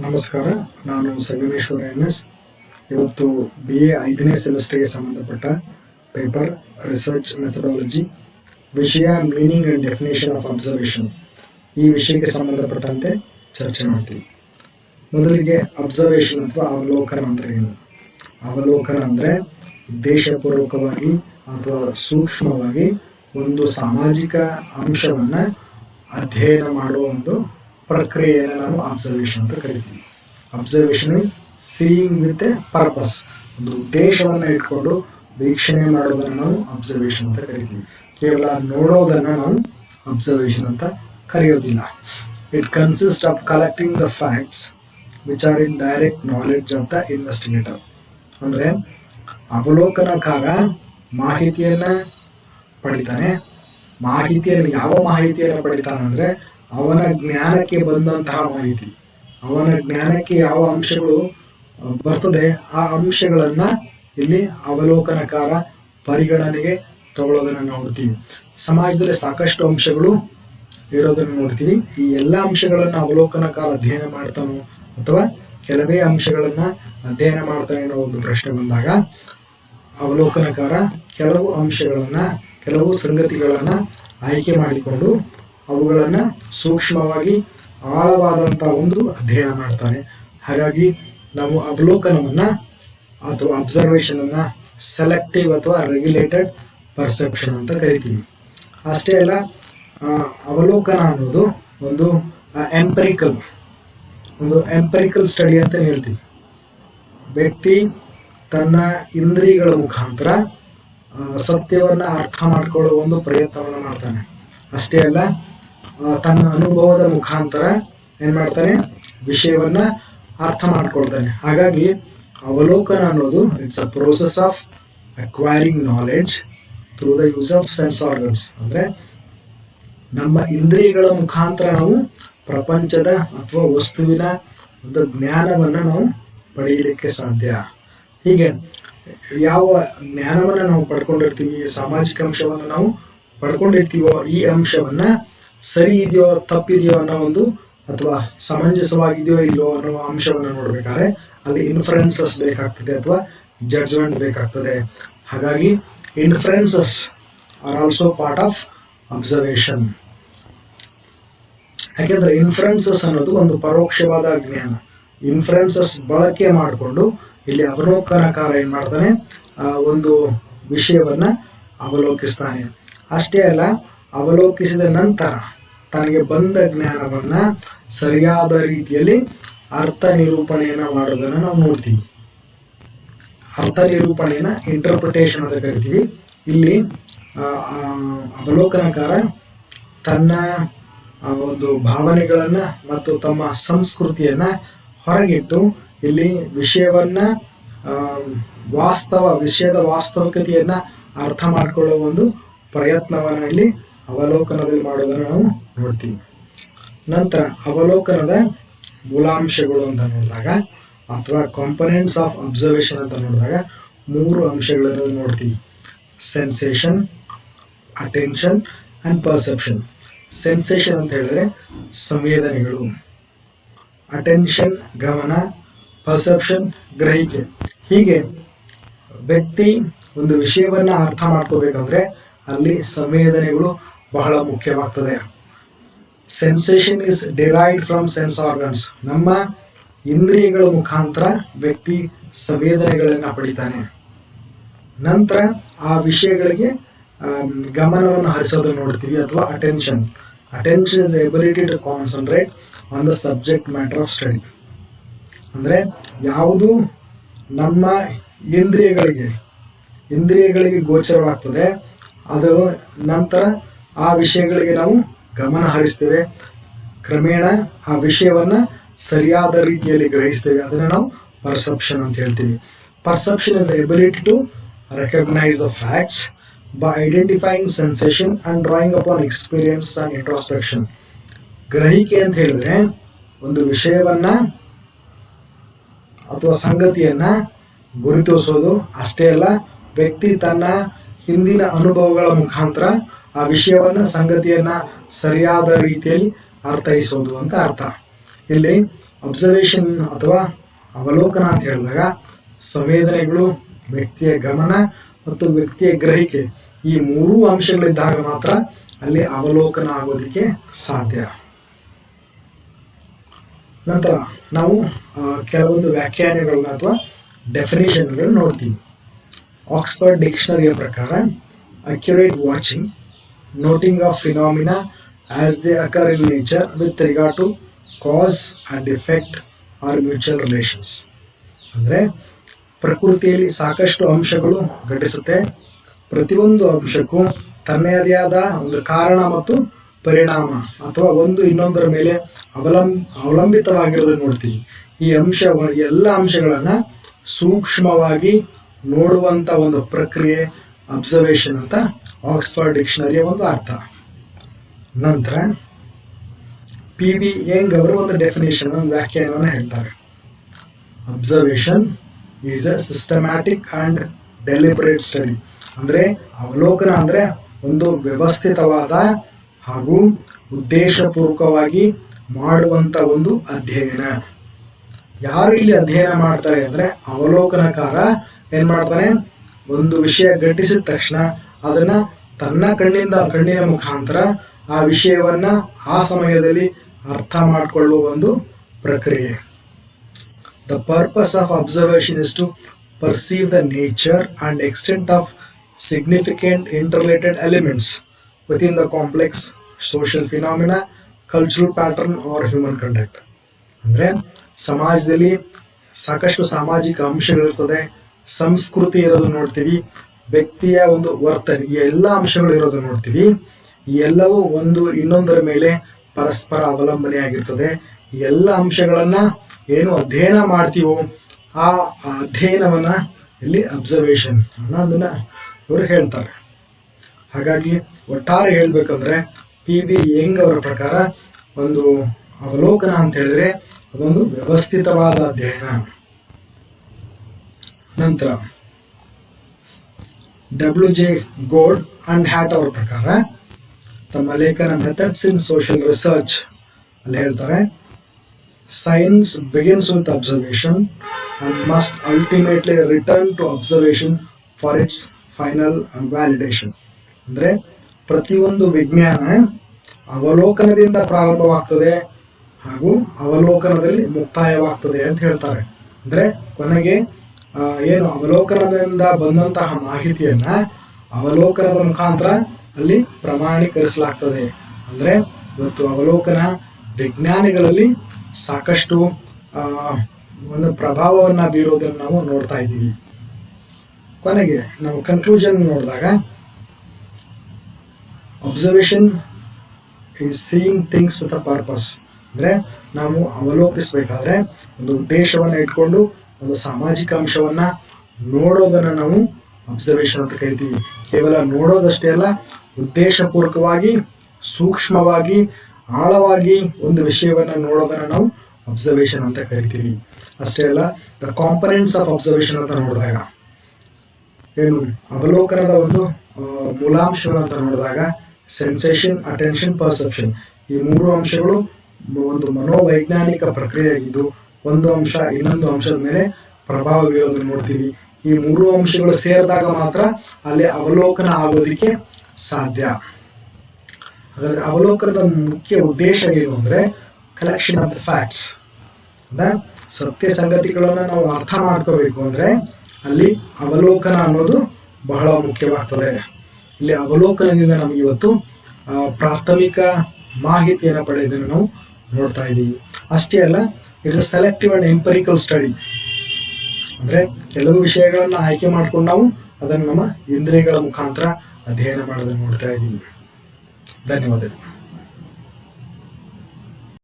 ನಮಸ್ಕಾರ, ನಾನು ಸಂಗಮೇಶ್ವರ ಎಸ್. ಇವತ್ತು BA 5ನೇ ಸೆಮಿಸ್ಟರ್ಗೆ ಸಂಬಂಧಪಟ್ಟ ಪೇಪರ್ ರಿಸರ್ಚ್ ಮೆಥಡಾಲಜಿ, ವಿಷಯ meaning and definition of observation, ಈ ವಿಷಯಕ್ಕೆ ಸಂಬಂಧಪಟ್ಟಂತೆ ಚರ್ಚೆ ಮಾಡ್ತೀವಿ. ಮೊದಲಿಗೆ ಅಬ್ಸರ್ವೇಷನ್ ಅಥವಾ ಅವಲೋಕನ ಅಂದರೆ ಏನು? ಅವಲೋಕನ ಅಂದರೆ ಉದ್ದೇಶಪೂರ್ವಕವಾಗಿ ಅಥವಾ ಸೂಕ್ಷ್ಮವಾಗಿ ಒಂದು ಸಾಮಾಜಿಕ ಅಂಶವನ್ನು ಅಧ್ಯಯನ ಮಾಡುವ ಒಂದು ಪ್ರಕ್ರಿಯೆಯನ್ನು ನಾವು ಅಬ್ಸರ್ವೇಷನ್ ಅಂತ ಕರಿತೀವಿ. Observation is seeing with A purpose, ಒಂದು ಉದ್ದೇಶವನ್ನು ಇಟ್ಕೊಂಡು ವೀಕ್ಷಣೆ ಮಾಡೋದನ್ನು ನಾವು ಅಬ್ಸರ್ವೇಷನ್ ಅಂತ ಕರಿತೀವಿ. ಕೇವಲ ನೋಡೋದನ್ನು ನಾವು ಅಬ್ಸರ್ವೇಷನ್ ಅಂತ ಕರೆಯೋದಿಲ್ಲ. It consist of collecting the facts which are in direct knowledge of the investigator. ಅಂದರೆ ಅವಲೋಕನಕಾರ ಮಾಹಿತಿಯನ್ನು ಪಡಿತಾನೆ. ಯಾವ ಮಾಹಿತಿಯನ್ನು ಪಡಿತಾನೆ ಅಂದರೆ ಅವನ ಜ್ಞಾನಕ್ಕೆ ಬಂದಂತಹ ಮಾಹಿತಿ, ಅವನ ಜ್ಞಾನಕ್ಕೆ ಯಾವ ಅಂಶಗಳು ಬರ್ತದೆ ಆ ಅಂಶಗಳನ್ನು ಇಲ್ಲಿ ಅವಲೋಕನಕಾರ ಪರಿಗಣನೆಗೆ ತಗೊಳ್ಳೋದನ್ನು ನೋಡ್ತೀವಿ. ಸಮಾಜದಲ್ಲಿ ಸಾಕಷ್ಟು ಅಂಶಗಳು ಇರೋದನ್ನು ನೋಡ್ತೀವಿ. ಈ ಎಲ್ಲ ಅಂಶಗಳನ್ನು ಅವಲೋಕನಕಾರ ಅಧ್ಯಯನ ಮಾಡ್ತಾನೋ ಅಥವಾ ಕೆಲವೇ ಅಂಶಗಳನ್ನು ಅಧ್ಯಯನ ಮಾಡ್ತಾನೆ ಅನ್ನೋ ಒಂದು ಪ್ರಶ್ನೆ ಬಂದಾಗ ಅವಲೋಕನಕಾರ ಕೆಲವು ಅಂಶಗಳನ್ನು, ಕೆಲವು ಸಂಗತಿಗಳನ್ನು ಆಯ್ಕೆ ಮಾಡಿಕೊಂಡು ಅವುಗಳನ್ನು ಸೂಕ್ಷ್ಮವಾಗಿ ಆಳವಾದಂಥ ಒಂದು ಅಧ್ಯಯನ ಮಾಡ್ತಾನೆ. ಹಾಗಾಗಿ ನಾವು ಅವಲೋಕನವನ್ನು ಅಥವಾ ಅಬ್ಸರ್ವೇಷನನ್ನು ಸೆಲೆಕ್ಟಿವ್ ಅಥವಾ ರೆಗ್ಯುಲೇಟೆಡ್ ಪರ್ಸೆಪ್ಷನ್ ಅಂತ ಕರಿತೀವಿ. ಅಷ್ಟೇ ಅಲ್ಲ, ಅವಲೋಕನ ಅನ್ನೋದು ಒಂದು ಎಂಪರಿಕಲ್ ಸ್ಟಡಿ ಅಂತ ಹೇಳ್ತೀವಿ. ವ್ಯಕ್ತಿ ತನ್ನ ಇಂದ್ರಿಯಗಳ ಮುಖಾಂತರ ಸತ್ಯವನ್ನು ಅರ್ಥ ಮಾಡಿಕೊಳ್ಳುವ ಒಂದು ಪ್ರಯತ್ನವನ್ನು ಮಾಡ್ತಾನೆ. ಅಷ್ಟೇ ಅಲ್ಲ, ತನ್ನ ಅನುಭವದ ಮುಖಾಂತರ ಏನು ಮಾಡ್ತಾನೆ, ವಿಷಯವನ್ನು ಅರ್ಥ ಮಾಡ್ಕೊಳ್ತಾನೆ. ಹಾಗಾಗಿ ಅವಲೋಕನ ಅನ್ನೋದು it's a process of acquiring knowledge through the use of sense organs. ಅಂದರೆ ನಮ್ಮ ಇಂದ್ರಿಯಗಳ ಮುಖಾಂತರ ನಾವು ಪ್ರಪಂಚದ ಅಥವಾ ವಸ್ತುವಿನ ಒಂದು ಜ್ಞಾನವನ್ನು ನಾವು ಪಡೆಯಲಿಕ್ಕೆ ಸಾಧ್ಯ. ಹೀಗೆ ಯಾವ ಜ್ಞಾನವನ್ನು ನಾವು ಪಡ್ಕೊಂಡಿರ್ತೀವಿ, ಸಾಮಾಜಿಕ ಅಂಶವನ್ನು ನಾವು ಪಡ್ಕೊಂಡಿರ್ತೀವೋ ಈ ಅಂಶವನ್ನು ಸರಿ ಇದೆಯೋ ತಪ್ಪಿದೆಯೋ ಅನ್ನೋ ಒಂದು, ಅಥವಾ ಸಮಂಜಸವಾಗಿದೆಯೋ ಇಲ್ಲೋ ಅನ್ನೋ ಅಂಶವನ್ನು ನೋಡ್ಬೇಕಾದ್ರೆ ಅಲ್ಲಿ ಇನ್ಫರೆನ್ಸಸ್ ಬೇಕಾಗ್ತದೆ ಅಥವಾ ಜಡ್ಜ್ಮೆಂಟ್ ಬೇಕಾಗ್ತದೆ. ಹಾಗಾಗಿ inferences are also part of observation. ಯಾಕೆಂದರೆ ಇನ್ಫರೆನ್ಸಸ್ ಅನ್ನೋದು ಒಂದು ಪರೋಕ್ಷವಾದ ಜ್ಞಾನ. ಇನ್ಫರೆನ್ಸಸ್ ಬಳಕೆ ಮಾಡಿಕೊಂಡು ಇಲ್ಲಿ ಅವಲೋಕನಕಾರ ಏನು ಮಾಡ್ತಾನೆ, ಒಂದು ವಿಷಯವನ್ನು ಅವಲೋಕಿಸ್ತಾನೆ. ಅಷ್ಟೇ ಅಲ್ಲ, ಅವಲೋಕಿಸಿದ ನಂತರ ತನಗೆ ಬಂದ ಜ್ಞಾನವನ್ನು ಸರಿಯಾದ ರೀತಿಯಲ್ಲಿ ಅರ್ಥ ನಿರೂಪಣೆಯನ್ನು ಮಾಡೋದನ್ನು ನಾವು ನೋಡ್ತೀವಿ. ಅರ್ಥ ನಿರೂಪಣೆಯನ್ನು ಇಂಟರ್ಪ್ರಿಟೇಷನ್ ಅಂತ ಕರಿತೀವಿ. ಇಲ್ಲಿ ಅವಲೋಕನಕಾರ ತನ್ನ ಒಂದು ಭಾವನೆಗಳನ್ನು ಮತ್ತು ತಮ್ಮ ಸಂಸ್ಕೃತಿಯನ್ನು ಹೊರಗಿಟ್ಟು ಇಲ್ಲಿ ವಿಷಯದ ವಾಸ್ತವಿಕತೆಯನ್ನು ಅರ್ಥ ಮಾಡಿಕೊಳ್ಳುವ ಒಂದು ಪ್ರಯತ್ನವನ್ನು ಇಲ್ಲಿ ಅವಲೋಕನದಲ್ಲಿ ಮಾಡೋದನ್ನು ನಾವು ನೋಡ್ತೀವಿ. ನಂತರ ಅವಲೋಕನದ ಮೂಲಾಂಶಗಳು ಅಂತ ನೋಡಿದಾಗ ಅಥವಾ ಕಾಂಪೊನೆಂಟ್ಸ್ ಆಫ್ ಅಬ್ಸರ್ವೇಷನ್ ಅಂತ ನೋಡಿದಾಗ 3 ಅಂಶಗಳಿರೋದು ನೋಡ್ತೀವಿ: sensation, attention and perception. Sensation ಅಂತ ಹೇಳಿದ್ರೆ ಸಂವೇದನೆಗಳು, ಅಟೆನ್ಷನ್ ಗಮನ, ಪರ್ಸೆಪ್ಷನ್ ಗ್ರಹಿಕೆ. ಹೀಗೆ ವ್ಯಕ್ತಿ ಒಂದು ವಿಷಯವನ್ನು ಅರ್ಥ ಮಾಡ್ಕೋಬೇಕಂದ್ರೆ ಅಲ್ಲಿ ಸಂವೇದನೆಗಳು ಬಹಳ ಮುಖ್ಯವಾಗ್ತದೆ. Sensation is derived from sense organs. ನಮ್ಮ ಇಂದ್ರಿಯಗಳ ಮುಖಾಂತರ ವ್ಯಕ್ತಿ ಸಂವೇದನೆಗಳನ್ನು ಪಡಿತಾನೆ. ನಂತರ ಆ ವಿಷಯಗಳಿಗೆ ಗಮನವನ್ನು ಹರಿಸೋದನ್ನು ನೋಡ್ತೀವಿ ಅಥವಾ attention. Attention is ability to concentrate on the subject matter of study. ಅಂದರೆ ಯಾವುದು ನಮ್ಮ ಇಂದ್ರಿಯಗಳಿಗೆ ಗೋಚರವಾಗ್ತದೆ ಅದು ನಂತರ ಆ ವಿಷಯಗಳಿಗೆ ನಾವು ಗಮನ ಹರಿಸ್ತೇವೆ. ಕ್ರಮೇಣ ಆ ವಿಷಯವನ್ನು ಸರಿಯಾದ ರೀತಿಯಲ್ಲಿ ಗ್ರಹಿಸ್ತೇವೆ. ಅದನ್ನು ನಾವು ಪರ್ಸೆಪ್ಷನ್ ಅಂತ ಹೇಳ್ತೀವಿ. Perception is the ability to recognise the facts by identifying sensation and drawing upon experience and introspection. ಗ್ರಹಿಕೆ ಅಂತ ಹೇಳಿದ್ರೆ ಒಂದು ವಿಷಯವನ್ನು ಅಥವಾ ಸಂಗತಿಯನ್ನು ಗುರುತಿಸೋದು. ಅಷ್ಟೇ ಅಲ್ಲ, ವ್ಯಕ್ತಿ ತನ್ನ ಹಿಂದಿನ ಅನುಭವಗಳ ಮುಖಾಂತರ ಆ ವಿಷಯವನ್ನು, ಸಂಗತಿಯನ್ನು ಸರಿಯಾದ ರೀತಿಯಲ್ಲಿ ಅರ್ಥೈಸೋದು ಅಂತ ಅರ್ಥ. ಇಲ್ಲಿ ಅಬ್ಸರ್ವೇಷನ್ ಅಥವಾ ಅವಲೋಕನ ಅಂತ ಹೇಳಿದಾಗ ಸಂವೇದನೆಗಳು, ವ್ಯಕ್ತಿಯ ಗಮನ ಮತ್ತು ವ್ಯಕ್ತಿಯ ಗ್ರಹಿಕೆ ಈ ಮೂರೂ ಅಂಶಗಳಿದ್ದಾಗ ಮಾತ್ರ ಅಲ್ಲಿ ಅವಲೋಕನ ಆಗೋದಕ್ಕೆ ಸಾಧ್ಯ. ನಂತರ ನಾವು ಕೆಲವೊಂದು ವ್ಯಾಖ್ಯಾನಗಳನ್ನ ಅಥವಾ ಡೆಫಿನೇಷನ್ಗಳು ನೋಡ್ತೀವಿ. ಆಕ್ಸ್ಫರ್ಡ್ ಡಿಕ್ಷನರಿಯ ಪ್ರಕಾರ accurate watching, noting of phenomena as they occur in nature with regard to cause and effect or mutual relations. ಅಂದರೆ ಪ್ರಕೃತಿಯಲ್ಲಿ ಸಾಕಷ್ಟು ಅಂಶಗಳು ಘಟಿಸುತ್ತೆ. ಪ್ರತಿಯೊಂದು ಅಂಶಕ್ಕೂ ತನ್ನದೇ ಆದ ಒಂದು ಕಾರಣ ಮತ್ತು ಪರಿಣಾಮ ಅಥವಾ ಒಂದು ಇನ್ನೊಂದರ ಮೇಲೆ ಅವಲಂಬಿತವಾಗಿರೋದನ್ನು ನೋಡ್ತೀವಿ. ಈ ಎಲ್ಲ ಅಂಶಗಳನ್ನು ಸೂಕ್ಷ್ಮವಾಗಿ ನೋಡುವಂಥ ಒಂದು ಪ್ರಕ್ರಿಯೆ ಅಬ್ಸರ್ವೇಷನ್ ಅಂತ ಆಕ್ಸ್ಫರ್ಡ್ ಡಿಕ್ಷನರಿಯ ಒಂದು ಅರ್ಥ. ನಂತರ PV ಯಂಗ್ ಅವರು ಒಂದು ಡೆಫಿನೇಷನ್, ಒಂದು ವ್ಯಾಖ್ಯಾನವನ್ನು ಹೇಳ್ತಾರೆ. Observation is a systematic and deliberate study. ಅಂದರೆ ಅವಲೋಕನ ಅಂದರೆ ಒಂದು ವ್ಯವಸ್ಥಿತವಾದ ಹಾಗೂ ಉದ್ದೇಶಪೂರ್ವಕವಾಗಿ ಮಾಡುವಂಥ ಒಂದು ಅಧ್ಯಯನ. ಯಾರು ಇಲ್ಲಿ ಅಧ್ಯಯನ ಮಾಡ್ತಾರೆ ಅಂದರೆ ಅವಲೋಕನಕಾರ ಏನು ಮಾಡ್ತಾನೆ, ಒಂದು ವಿಷಯ ಘಟಿಸಿದ ತಕ್ಷಣ ಅದನ್ನು ತನ್ನ ಕಣ್ಣಿನ ಮುಖಾಂತರ ಆ ವಿಷಯವನ್ನು ಆ ಸಮಯದಲ್ಲಿ ಅರ್ಥ ಮಾಡಿಕೊಳ್ಳುವ ಒಂದು ಪ್ರಕ್ರಿಯೆ. The purpose of observation is to perceive the nature and extent of significant interrelated elements within the complex social phenomena, cultural pattern or human conduct. ಅಂದರೆ ಸಮಾಜದಲ್ಲಿ ಸಾಕಷ್ಟು ಸಾಮಾಜಿಕ ಅಂಶಗಳಿರ್ತದೆ, ಸಂಸ್ಕೃತಿ ಇರೋದನ್ನು ನೋಡ್ತೀವಿ, ವ್ಯಕ್ತಿಯ ಒಂದು ವರ್ತನೆ, ಈ ಎಲ್ಲ ಅಂಶಗಳು ಇರೋದನ್ನು ನೋಡ್ತೀವಿ. ಈ ಎಲ್ಲವೂ ಒಂದು ಇನ್ನೊಂದರ ಮೇಲೆ ಪರಸ್ಪರ ಅವಲಂಬನೆಯಾಗಿರ್ತದೆ. ಈ ಎಲ್ಲ ಅಂಶಗಳನ್ನು ಏನು ಅಧ್ಯಯನ ಮಾಡ್ತೀವೋ ಆ ಅಧ್ಯಯನವನ್ನು ಇಲ್ಲಿ ಅಬ್ಸರ್ವೇಷನ್ ಅನ್ನೋದನ್ನು ಇವರು ಹೇಳ್ತಾರೆ. ಹಾಗಾಗಿ ಒಟ್ಟಾರೆ ಹೇಳಬೇಕಂದ್ರೆ PV ಯಂಗ್ ಅವರ ಪ್ರಕಾರ ಒಂದು ಅವಲೋಕನ ಅಂತ ಹೇಳಿದ್ರೆ ಅದೊಂದು ವ್ಯವಸ್ಥಿತವಾದ ಅಧ್ಯಯನ. ನಂತರ WJ ಗೋಲ್ಡ್ ಅಂಡ್ ಹ್ಯಾಟ್ ಅವರ ಪ್ರಕಾರ ತಮ್ಮ ಲೇಖನ ಮೆಥಡ್ಸ್ ಇನ್ ಸೋಷಿಯಲ್ ರಿಸರ್ಚ್ ಅಲ್ಲಿ ಹೇಳ್ತಾರೆ, science begins with observation and must ultimately return to observation for its final validation. ಅಂದರೆ ಪ್ರತಿಯೊಂದು ವಿಜ್ಞಾನ ಅವಲೋಕನದಿಂದ ಪ್ರಾರಂಭವಾಗ್ತದೆ ಹಾಗೂ ಅವಲೋಕನದಲ್ಲಿ ಮುಕ್ತಾಯವಾಗ್ತದೆ ಅಂತ ಹೇಳ್ತಾರೆ. ಅಂದರೆ ಕೊನೆಗೆ ಏನು ಅವಲೋಕನದಿಂದ ಬಂದಂತಹ ಮಾಹಿತಿಯನ್ನು ಅವಲೋಕನದ ಮುಖಾಂತರ ಅಲ್ಲಿ ಪ್ರಮಾಣೀಕರಿಸಲಾಗ್ತದೆ. ಅಂದರೆ ಇವತ್ತು ಅವಲೋಕನ ವಿಜ್ಞಾನಿಗಳಲ್ಲಿ ಸಾಕಷ್ಟು ಒಂದು ಪ್ರಭಾವವನ್ನು ಬೀರೋದನ್ನು ನಾವು ನೋಡ್ತಾ ಇದ್ದೀವಿ. ಕೊನೆಗೆ ನಾವು ಕನ್ಕ್ಲೂಷನ್ ನೋಡಿದಾಗ observation is seeing things with a purpose. ಅಂದರೆ ನಾವು ಅವಲೋಕಿಸಬೇಕಾದ್ರೆ ಒಂದು ಉದ್ದೇಶವನ್ನು ಇಟ್ಕೊಂಡು ಒಂದು ಸಾಮಾಜಿಕ ಅಂಶವನ್ನು ನೋಡೋದನ್ನು ನಾವು ಅಬ್ಸರ್ವೇಷನ್ ಅಂತ ಕರಿತೀವಿ. ಕೇವಲ ನೋಡೋದಷ್ಟೇ ಅಲ್ಲ, ಉದ್ದೇಶಪೂರ್ವಕವಾಗಿ ಸೂಕ್ಷ್ಮವಾಗಿ ಆಳವಾಗಿ ಒಂದು ವಿಷಯವನ್ನು ನೋಡೋದನ್ನು ನಾವು ಅಬ್ಸರ್ವೇಷನ್ ಅಂತ ಕರಿತೀವಿ. ಅಷ್ಟೇ ಅಲ್ಲ, ದ ಕಾಂಪನೆಂಟ್ಸ್ ಆಫ್ ಅಬ್ಸರ್ವೇಷನ್ ಅಂತ ನೋಡಿದಾಗ ಏನು ಅವಲೋಕನದ ಒಂದು ಮೂಲಾಂಶಗಳಂತ ನೋಡಿದಾಗ ಸೆನ್ಸೇಷನ್, ಅಟೆನ್ಷನ್, ಪರ್ಸೆಪ್ಷನ್ ಈ ಮೂರು ಅಂಶಗಳು ಒಂದು ಮನೋವೈಜ್ಞಾನಿಕ ಪ್ರಕ್ರಿಯೆಯಾಗಿದ್ದು ಒಂದು ಅಂಶ ಇನ್ನೊಂದು ಅಂಶದ ಮೇಲೆ ಪ್ರಭಾವ ಬೀರೋದನ್ನು ನೋಡ್ತೀವಿ. ಈ ಮೂರು ಅಂಶಗಳು ಸೇರಿದಾಗ ಮಾತ್ರ ಅಲ್ಲಿ ಅವಲೋಕನ ಆಗೋದಕ್ಕೆ ಸಾಧ್ಯ. ಹಾಗಾದರೆ ಅವಲೋಕನದ ಮುಖ್ಯ ಉದ್ದೇಶ ಏನು ಅಂದರೆ ಕಲೆಕ್ಷನ್ ಆಫ್ ದ ಫ್ಯಾಕ್ಟ್ಸ್. ಅಂದರೆ ಸತ್ಯ ಸಂಗತಿಗಳನ್ನು ನಾವು ಅರ್ಥ ಮಾಡ್ಕೋಬೇಕು ಅಂದರೆ ಅಲ್ಲಿ ಅವಲೋಕನ ಅನ್ನೋದು ಬಹಳ ಮುಖ್ಯವಾಗ್ತದೆ. ಇಲ್ಲಿ ಅವಲೋಕನದಿಂದ ನಮಗೆ ಇವತ್ತು ಪ್ರಾಥಮಿಕ ಮಾಹಿತಿಯನ್ನು ಪಡೆಯೋದನ್ನು ನಾವು ನೋಡ್ತಾ ಇದ್ದೀವಿ. ಅಷ್ಟೇ ಅಲ್ಲ, it's a selective and empirical study. ಅಂದರೆ ಕೆಲವು ವಿಷಯಗಳನ್ನು ಆಯ್ಕೆ ಮಾಡ್ಕೊಂಡು ನಾವು ಅದನ್ನು ನಮ್ಮ ಇಂದ್ರಿಯಗಳ ಮುಖಾಂತರ ಅಧ್ಯಯನ ಮಾಡೋದನ್ನು ನೋಡ್ತಾ ಇದ್ದೀವಿ. ಧನ್ಯವಾದಗಳು.